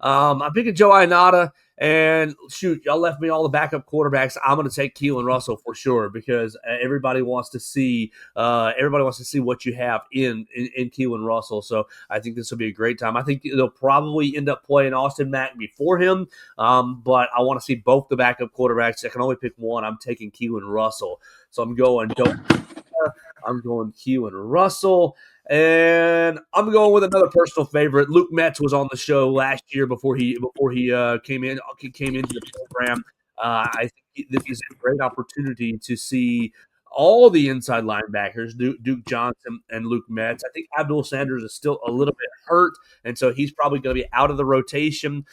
I'm picking Joe Ionata, and shoot, y'all left me all the backup quarterbacks. I'm going to take Keelan Russell for sure because everybody wants to see what you have in Keelan Russell. So I think this will be a great time. I think they'll probably end up playing Austin Mack before him, but I want to see both the backup quarterbacks. I can only pick one. I'm taking Keelan Russell, so I'm going Keelan Russell. And I'm going with another personal favorite. Luke Metz was on the show last year before he came into the program. I think this is a great opportunity to see all the inside linebackers, Duke Johnson and Luke Metz. I think Abdul Sanders is still a little bit hurt, and so he's probably going to be out of the rotation.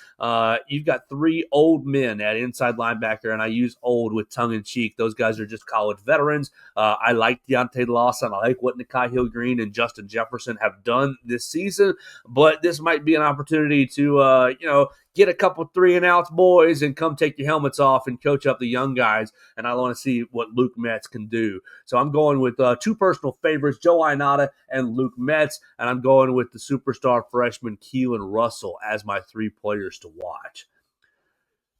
You've got 3 old men at inside linebacker, and I use old with tongue-in-cheek. Those guys are just college veterans. I like Deontay Lawson. I like what Nikhai Hill-Green and Justin Jefferson have done this season, but this might be an opportunity to, get a couple 3-and-outs boys and come take your helmets off and coach up the young guys. And I want to see what Luke Metz can do. So I'm going with 2 personal favorites, Joe Ionata and Luke Metz. And I'm going with the superstar freshman Keelan Russell as my 3 players to watch.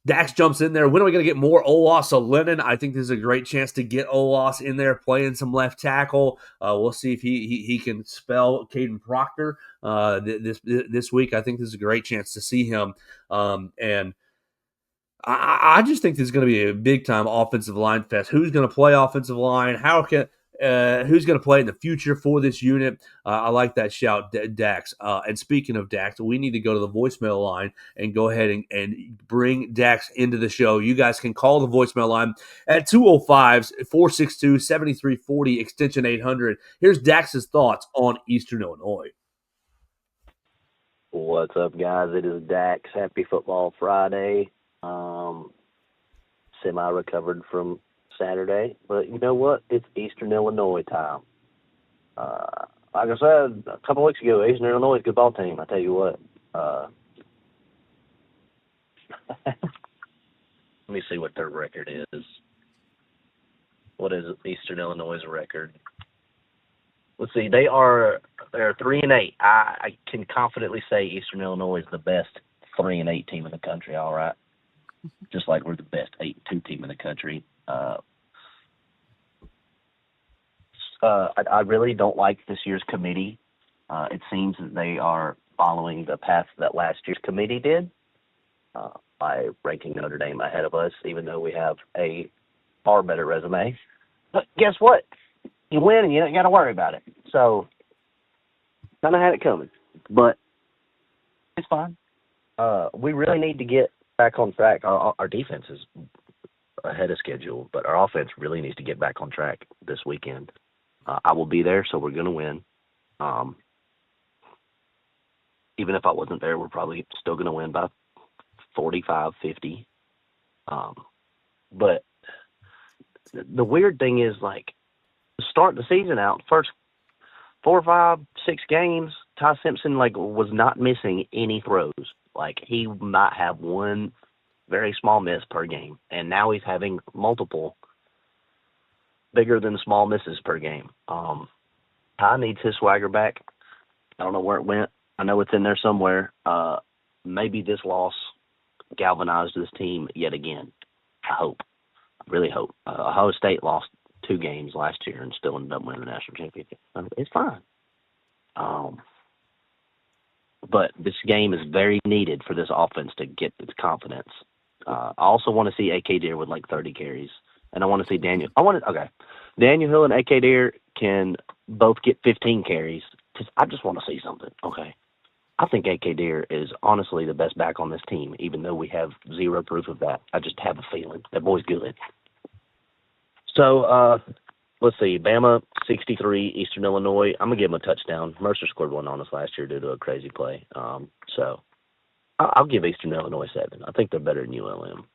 Dax jumps in there. When are we going to get more Olas Lennon? I think this is a great chance to get Olas in there playing some left tackle. We'll see if he can spell Caden Proctor this week. I think this is a great chance to see him. And I just think there's going to be a big time offensive line fest. Who's going to play offensive line? Who's going to play in the future for this unit? I like that shout, Dax. And speaking of Dax, we need to go to the voicemail line and go ahead and bring Dax into the show. You guys can call the voicemail line at 205-462-7340, extension 800. Here's Dax's thoughts on Eastern Illinois. What's up, guys? It is Dax. Happy Football Friday. Semi-recovered from Saturday, but you know what? It's Eastern Illinois time. Like I said a couple weeks ago, Eastern Illinois is a good ball team. I tell you what. Let me see what their record is. What is Eastern Illinois' record? Let's see. They're 3-8. I can confidently say Eastern Illinois is the best 3-8 team in the country. All right, just like we're the best 8-2 team in the country. I really don't like this year's committee. It seems that they are following the path that last year's committee did by ranking Notre Dame ahead of us, even though we have a far better resume. But guess what? You win and you ain't got to worry about it. So, kind of had it coming. But it's fine. We really need to get back on track. Our defense is ahead of schedule, but our offense really needs to get back on track this weekend. I will be there, so we're going to win. Even if I wasn't there, we're probably still going to win by 45, 50. But the weird thing is, like, to start the season out, first 4, 5, 6 games, Ty Simpson, like, was not missing any throws. Like, he might have one very small miss per game, and now he's having multiple bigger than small misses per game. Ty needs his swagger back. I don't know where it went. I know it's in there somewhere. Maybe this loss galvanized this team yet again. I hope. I really hope. Ohio State lost 2 games last year and still ended up winning the national championship. It's fine. But this game is very needed for this offense to get its confidence. I also want to see A.K. Deer with like 30 carries. And I want to see Daniel. Daniel Hill and A.K. Deer can both get 15 carries. I just want to see something. Okay. I think A.K. Deer is honestly the best back on this team, even though we have zero proof of that. I just have a feeling. That boy's good. So, let's see. Bama, 63, Eastern Illinois. I'm going to give them a touchdown. Mercer scored one on us last year due to a crazy play. So, I'll give Eastern Illinois 7. I think they're better than ULM.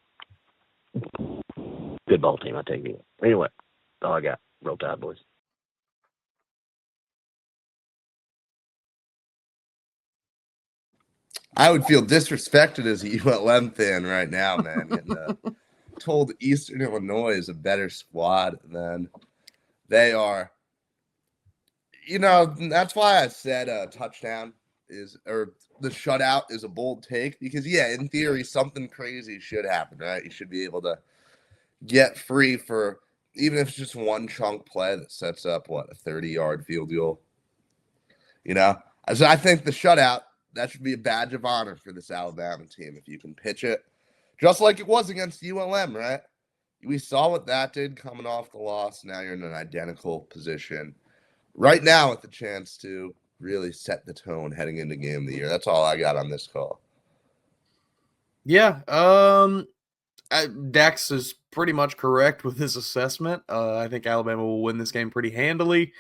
Good ball team, I take it. Anyway, that's all I got. Roll Tide, boys. I would feel disrespected as a ULM fan right now, man. Getting told Eastern Illinois is a better squad than they are. You know, that's why I said a touchdown or the shutout is a bold take because, yeah, in theory, something crazy should happen, right? You should be able to get free for even if it's just one chunk play that sets up, a 30-yard field goal. You know? So I think the shutout, that should be a badge of honor for this Alabama team if you can pitch it. Just like it was against ULM, right? We saw what that did coming off the loss. Now you're in an identical position. Right now with the chance to really set the tone heading into game of the year. That's all I got on this call. Yeah. Dax is pretty much correct with his assessment. I think Alabama will win this game pretty handily.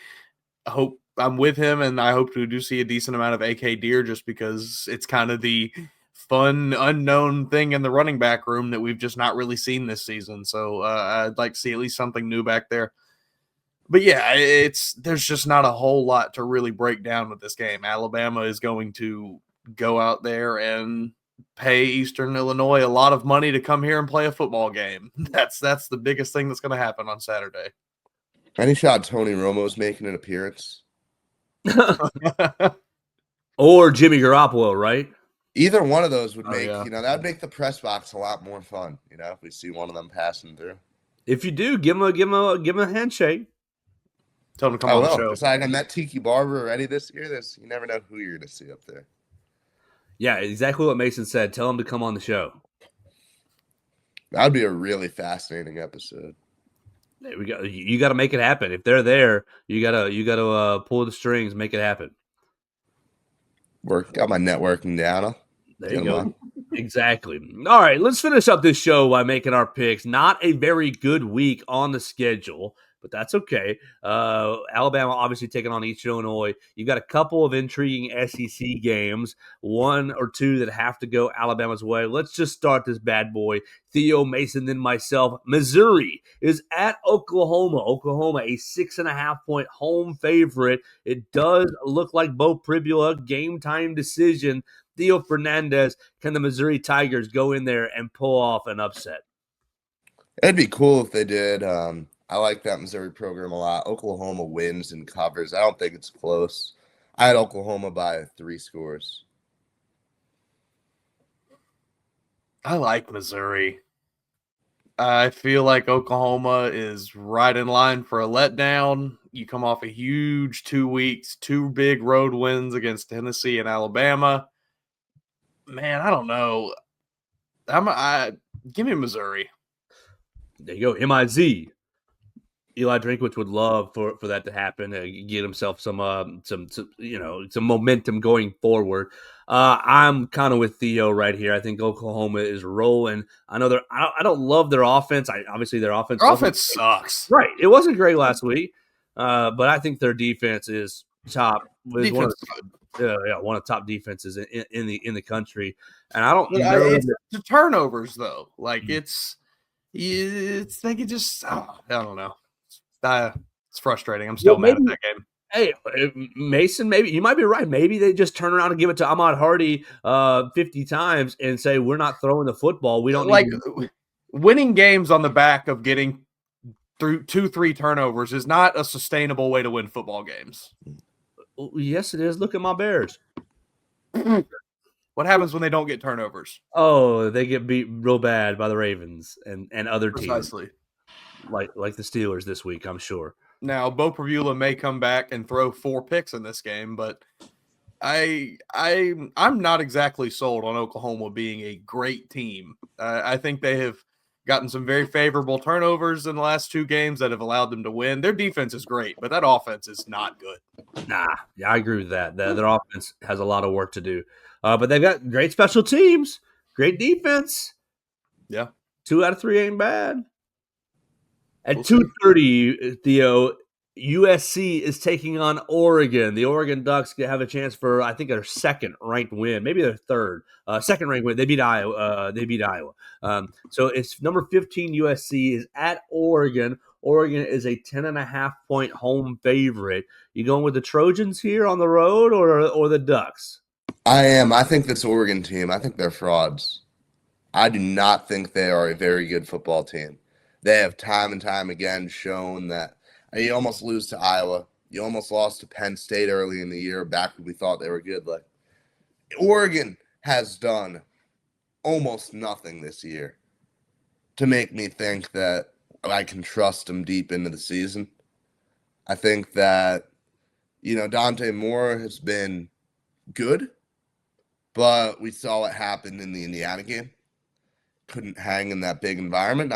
I hope I'm with him, and I hope we do see a decent amount of A.K. Deer just because it's kind of the fun, unknown thing in the running back room that we've just not really seen this season. So I'd like to see at least something new back there. But yeah, there's just not a whole lot to really break down with this game. Alabama is going to go out there and pay Eastern Illinois a lot of money to come here and play a football game. That's the biggest thing that's going to happen on Saturday. Any shot Tony Romo's making an appearance? Or Jimmy Garoppolo, right? Either one of those would make, yeah. that would make the press box a lot more fun, if we see one of them passing through. If you do, give him a handshake. Tell him to come on the show. Besides, I met Tiki Barber already this year. You never know who you're going to see up there. Yeah, exactly what Mason said. Tell him to come on the show. That would be a really fascinating episode. You got to make it happen. If they're there, you gotta pull the strings, make it happen. Got my networking down. There you go. Exactly. All right, let's finish up this show by making our picks. Not a very good week on the schedule, but that's okay. Alabama obviously taking on Eastern Illinois. You've got a couple of intriguing SEC games, one or two that have to go Alabama's way. Let's just start this bad boy. Theo, Mason, then myself. Missouri is at Oklahoma. Oklahoma, a 6.5-point home favorite. It does look like Bo Pribula, game time decision. Theo Fernandez, can the Missouri Tigers go in there and pull off an upset? It'd be cool if they did. I like that Missouri program a lot. Oklahoma wins and covers. I don't think it's close. I had Oklahoma by 3 scores. I like Missouri. I feel like Oklahoma is right in line for a letdown. You come off a huge 2 weeks, 2 big road wins against Tennessee and Alabama. Man, I don't know. Give me Missouri. There you go. MIZ. Eli Drinkwitz would love for that to happen, get himself some momentum going forward. I'm kind of with Theo right here. I think Oklahoma is rolling. I know I don't love their offense. Obviously their offense sucks. Right. It wasn't great last week, but I think their defense is top. One of the top defenses in the country. And I don't know. It's the turnovers though. Like it's they could just I don't know. It's frustrating. I'm still mad at that game. Hey, Mason, maybe you might be right. Maybe they just turn around and give it to Ahmad Hardy 50 times and say, we're not throwing the football. We don't winning games on the back of getting through 2-3 turnovers is not a sustainable way to win football games. Yes, it is. Look at my Bears. What happens when they don't get turnovers? Oh, they get beat real bad by the Ravens and other teams. Precisely. Like the Steelers this week, I'm sure. Now, Bo Pribula may come back and throw 4 picks in this game, but I'm not exactly sold on Oklahoma being a great team. I think they have gotten some very favorable turnovers in the last 2 games that have allowed them to win. Their defense is great, but that offense is not good. Nah, yeah, I agree with that. Their offense has a lot of work to do. But they've got great special teams, great defense. Yeah. 2 out of 3 ain't bad. At 2:30, Theo, USC is taking on Oregon. The Oregon Ducks have a chance for, I think, their second-ranked win, maybe their third. Second-ranked win. They beat Iowa. So it's number 15 USC is at Oregon. Oregon is a 10.5-point home favorite. You going with the Trojans here on the road or the Ducks? I am. I think this Oregon team, I think they're frauds. I do not think they are a very good football team. They have time and time again shown that you almost lose to Iowa. You almost lost to Penn State early in the year, back when we thought they were good. Like Oregon has done almost nothing this year to make me think that I can trust them deep into the season. I think that, Dante Moore has been good, but we saw what happened in the Indiana game. Couldn't hang in that big environment.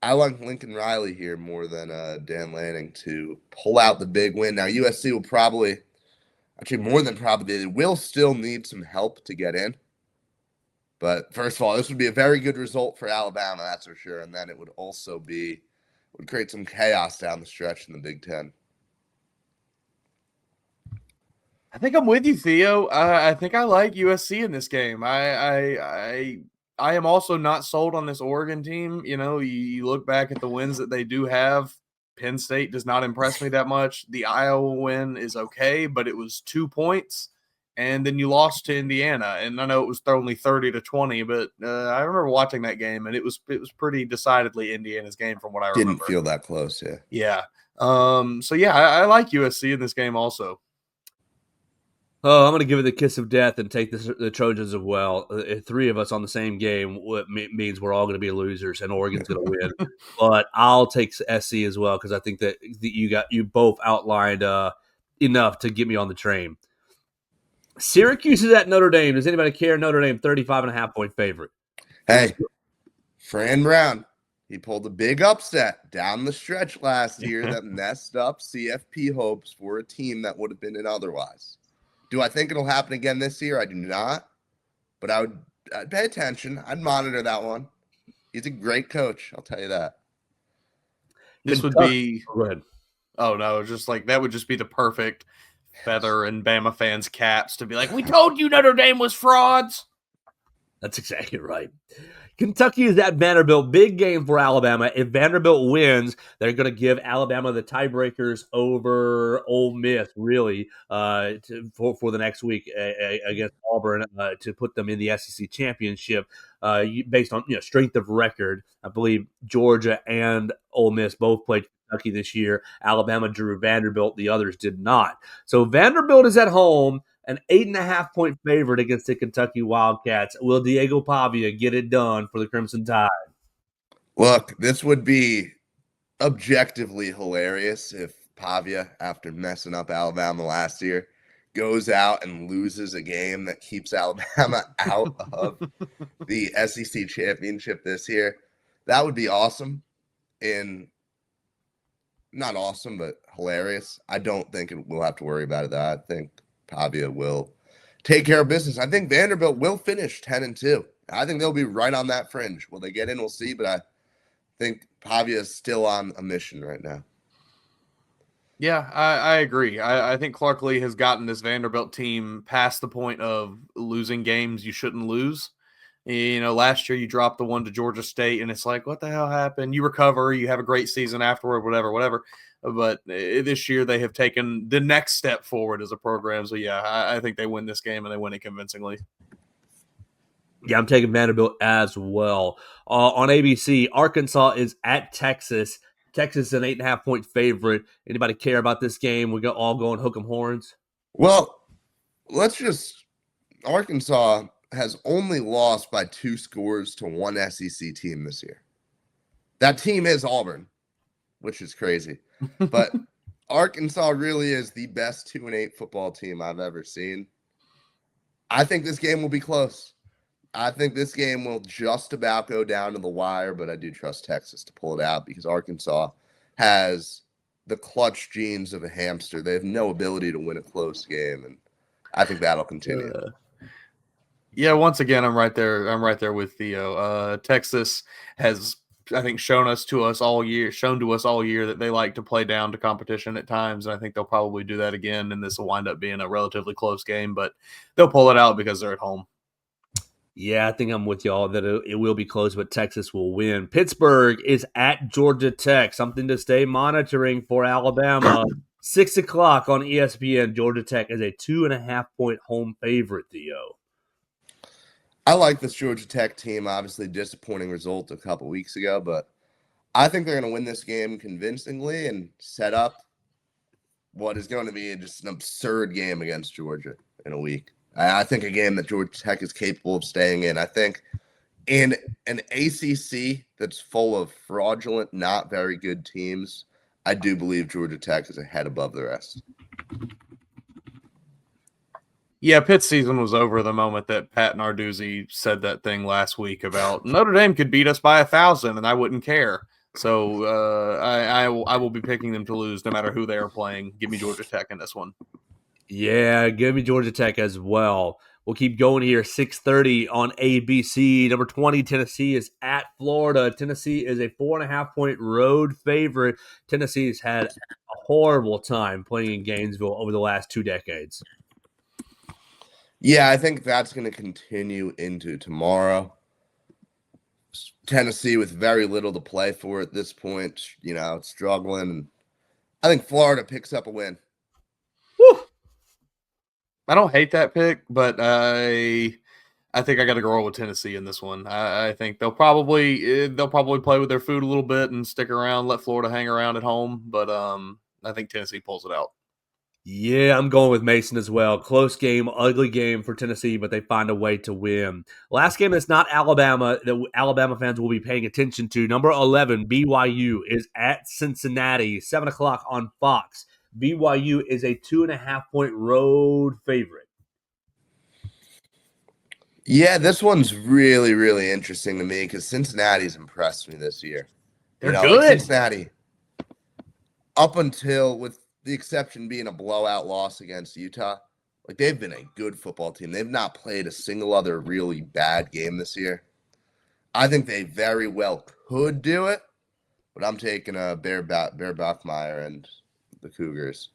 I like Lincoln Riley here more than Dan Lanning to pull out the big win. Now, USC will probably, more than probably, they will still need some help to get in. But first of all, this would be a very good result for Alabama, that's for sure. And then it would also would create some chaos down the stretch in the Big Ten. I think I'm with you, Theo. I think I like USC in this game. I am also not sold on this Oregon team. You look back at the wins that they do have. Penn State does not impress me that much. The Iowa win is okay, but it was 2 points. And then you lost to Indiana. And I know it was only 30-20, but I remember watching that game, and it was pretty decidedly Indiana's game from what I remember. Didn't feel that close, yeah. Yeah. I like USC in this game also. Oh, I'm going to give it the kiss of death and take the Trojans as well. 3 of us on the same game means we're all going to be losers and Oregon's going to win. But I'll take SC as well because I think that you both outlined enough to get me on the train. Syracuse is at Notre Dame. Does anybody care? Notre Dame, 35.5-point favorite. Hey, Fran Brown. He pulled a big upset down the stretch last year that messed up CFP hopes for a team that would have been in otherwise. Do I think it'll happen again this year? I do not. But I'd pay attention. I'd monitor that one. He's a great coach, I'll tell you that. This would be Go ahead. Oh no, just like that would just be the perfect feather in Bama fans' caps to be like, we told you Notre Dame was frauds. That's exactly right. Kentucky is at Vanderbilt. Big game for Alabama. If Vanderbilt wins, they're going to give Alabama the tiebreakers over Ole Miss, really, for the next week against Auburn to put them in the SEC championship based on strength of record. I believe Georgia and Ole Miss both played Kentucky this year. Alabama drew Vanderbilt. The others did not. So Vanderbilt is at home. An 8.5-point favorite against the Kentucky Wildcats. Will Diego Pavia get it done for the Crimson Tide? Look, this would be objectively hilarious if Pavia, after messing up Alabama last year, goes out and loses a game that keeps Alabama out of the SEC championship this year. That would be awesome. Not awesome, but hilarious. I don't think we'll have to worry about it, though. I think Pavia will take care of business. I think Vanderbilt will finish 10-2. I think they'll be right on that fringe. Will they get in? We'll see, but I think Pavia is still on a mission right now. Yeah, I agree. I think Clark Lee has gotten this Vanderbilt team past the point of losing games you shouldn't lose. Last year you dropped the one to Georgia State, and it's like, what the hell happened? You recover, you have a great season afterward, whatever. But this year they have taken the next step forward as a program. So, yeah, I think they win this game, and they win it convincingly. Yeah, I'm taking Vanderbilt as well. On ABC, Arkansas is at Texas. Texas is an 8.5-point favorite. Anybody care about this game? We all going hook 'em horns? Well, Arkansas has only lost by 2 scores to one SEC team this year. That team is Auburn, which is crazy. But Arkansas really is the best 2-8 football team I've ever seen. I think this game will be close. I think this game will just about go down to the wire, but I do trust Texas to pull it out because Arkansas has the clutch genes of a hamster. They have no ability to win a close game, and I think that'll continue. Yeah, once again, I'm right there with Theo. Texas has, I think, shown to us all year that they like to play down to competition at times, and I think they'll probably do that again, and this will wind up being a relatively close game, but they'll pull it out because they're at home. Yeah, I think I'm with y'all that it will be close, but Texas will win. Pittsburgh is at Georgia Tech. Something to stay monitoring for Alabama. 6 o'clock on ESPN. Georgia Tech is a 2.5-point home favorite, Theo. I like this Georgia Tech team. Obviously, disappointing result a couple weeks ago, but I think they're going to win this game convincingly and set up what is going to be just an absurd game against Georgia in a week. I think a game that Georgia Tech is capable of staying in. I think in an ACC that's full of fraudulent, not very good teams, I do believe Georgia Tech is a head above the rest. Yeah, Pitt's season was over the moment that Pat Narduzzi said that thing last week about Notre Dame could beat us by 1,000 and I wouldn't care. So I will be picking them to lose no matter who they are playing. Give me Georgia Tech in this one. Yeah, give me Georgia Tech as well. We'll keep going here. 6:30 on ABC. Number 20, Tennessee is at Florida. Tennessee is a 4.5-point road favorite. Tennessee has had a horrible time playing in Gainesville over the last 2 decades. Yeah, I think that's going to continue into tomorrow. Tennessee with very little to play for at this point, struggling. I think Florida picks up a win. Woo! I don't hate that pick, but I think I got to go with Tennessee in this one. I think they'll probably play with their food a little bit and stick around, let Florida hang around at home. But I think Tennessee pulls it out. Yeah, I'm going with Mason as well. Close game, ugly game for Tennessee, but they find a way to win. Last game that's not Alabama that Alabama fans will be paying attention to. Number 11, BYU is at Cincinnati, 7 o'clock on Fox. BYU is a 2.5-point road favorite. Yeah, this one's really, really interesting to me because Cincinnati's impressed me this year. They're Like good. Cincinnati, up until, with the exception being a blowout loss against Utah, like they've been a good football team. They've not played a single other really bad game this year. I think they very well could do it, but I'm taking Bear Bachmeier and the Cougars.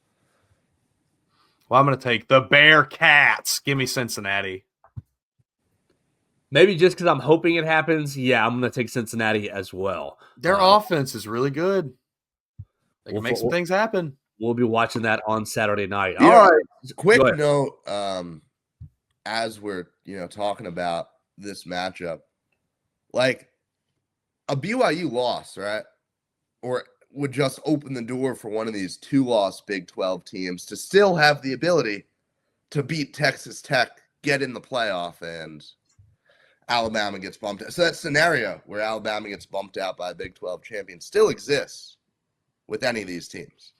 Well, I'm going to take the Bearcats. Give me Cincinnati. Maybe just because I'm hoping it happens, yeah, I'm going to take Cincinnati as well. Their offense is really good. They can make some things happen. We'll be watching that on Saturday night. Yeah, all right. Quick note, as we're talking about this matchup, like a BYU loss, right? Or would just open the door for one of these 2-loss Big 12 teams to still have the ability to beat Texas Tech, get in the playoff, and Alabama gets bumped out. So that scenario where Alabama gets bumped out by a Big 12 champion still exists with any of these teams.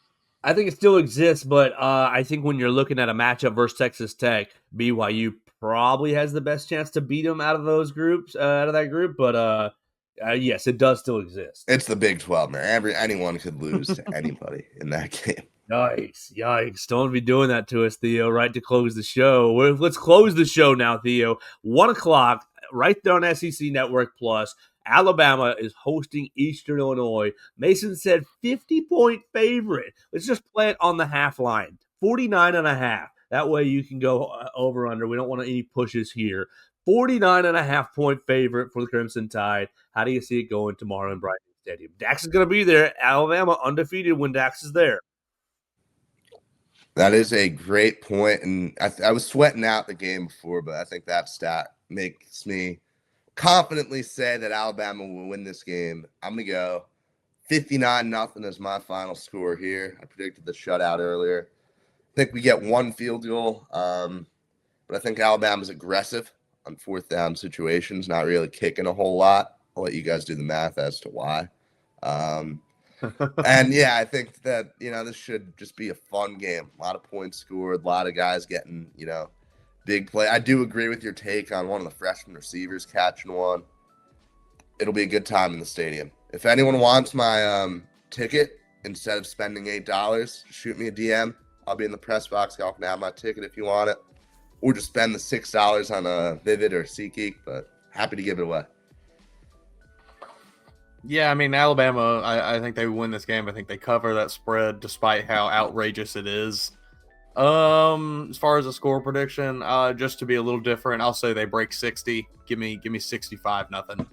I think it still exists, but I think when you're looking at a matchup versus Texas Tech, BYU probably has the best chance to beat them out of those groups, out of that group. But yes, it does still exist. It's the Big 12, man. Anyone could lose to anybody in that game. Yikes. Don't be doing that to us, Theo, right to close the show. Let's close the show now, Theo. 1 o'clock, right there on SEC Network Plus. Alabama is hosting Eastern Illinois. Mason said 50-point favorite. Let's just play it on the half line. 49.5. That way you can go over under. We don't want any pushes here. 49.5-point favorite for the Crimson Tide. How do you see it going tomorrow in Bryant Stadium? Dax is going to be there. Alabama undefeated when Dax is there. That is a great point, and I was sweating out the game before, but I think that stat makes me confidently say that Alabama will win this game. I'm going to go 59-0 as my final score here. I predicted the shutout earlier. I think we get one field goal, but I think Alabama's aggressive on fourth down situations, not really kicking a whole lot. I'll let you guys do the math as to why. And yeah, I think that, this should just be a fun game. A lot of points scored, a lot of guys getting, big play. I do agree with your take on one of the freshman receivers catching one. It'll be a good time in the stadium. If anyone wants my ticket, instead of spending $8, shoot me a DM. I'll be in the press box. Y'all can have my ticket if you want it. Or just spend the $6 on a Vivid or SeatGeek, but happy to give it away. Yeah, I mean, Alabama, I think they win this game. I think they cover that spread despite how outrageous it is. As far as a score prediction, just to be a little different, I'll say they break 60. Give me 65-0.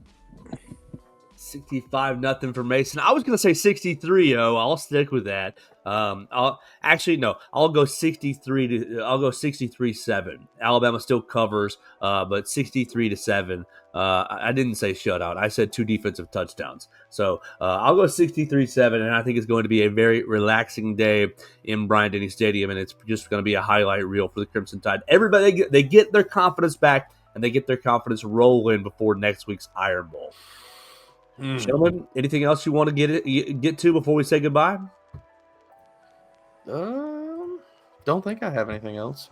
65-0 for Mason. I was going to say 63-0. I'll stick with that. I'll go 63-7. Alabama still covers, but 63-7. I didn't say shutout. I said 2 defensive touchdowns. So I'll go 63-7, and I think it's going to be a very relaxing day in Bryant-Denny Stadium, and it's just going to be a highlight reel for the Crimson Tide. Everybody, they get their confidence back, and they get their confidence rolling before next week's Iron Bowl. Gentlemen, anything else you want to get to before we say goodbye? Don't think I have anything else.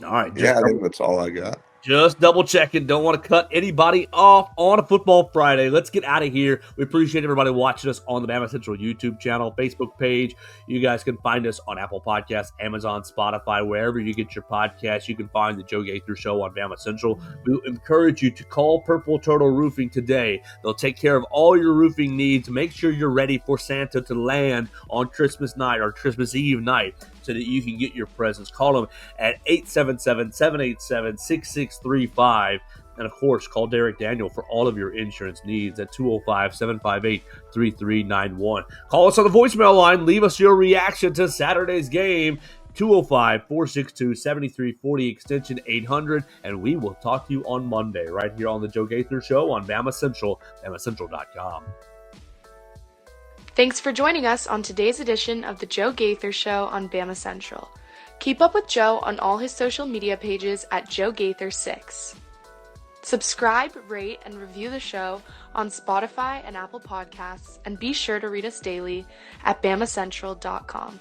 All right. Yeah, I think that's all I got. Just double checking. Don't want to cut anybody off on a Football Friday. Let's get out of here. We appreciate everybody watching us on the Bama Central YouTube channel, Facebook page. You guys can find us on Apple Podcasts, Amazon, Spotify, wherever you get your podcasts. You can find the Joe Gaither Show on Bama Central. We encourage you to call Purple Turtle Roofing today. They'll take care of all your roofing needs. Make sure you're ready for Santa to land on Christmas night or Christmas Eve night, so that you can get your presents. Call them at 877-787-6635. And, of course, call Derek Daniel for all of your insurance needs at 205-758-3391. Call us on the voicemail line. Leave us your reaction to Saturday's game, 205-462-7340, extension 800. And we will talk to you on Monday right here on the Joe Gaither Show on Bama Central, BamaCentral.com. Thanks for joining us on today's edition of the Joe Gaither Show on Bama Central. Keep up with Joe on all his social media pages at Joe Gaither6. Subscribe, rate, and review the show on Spotify and Apple Podcasts, and be sure to read us daily at BamaCentral.com.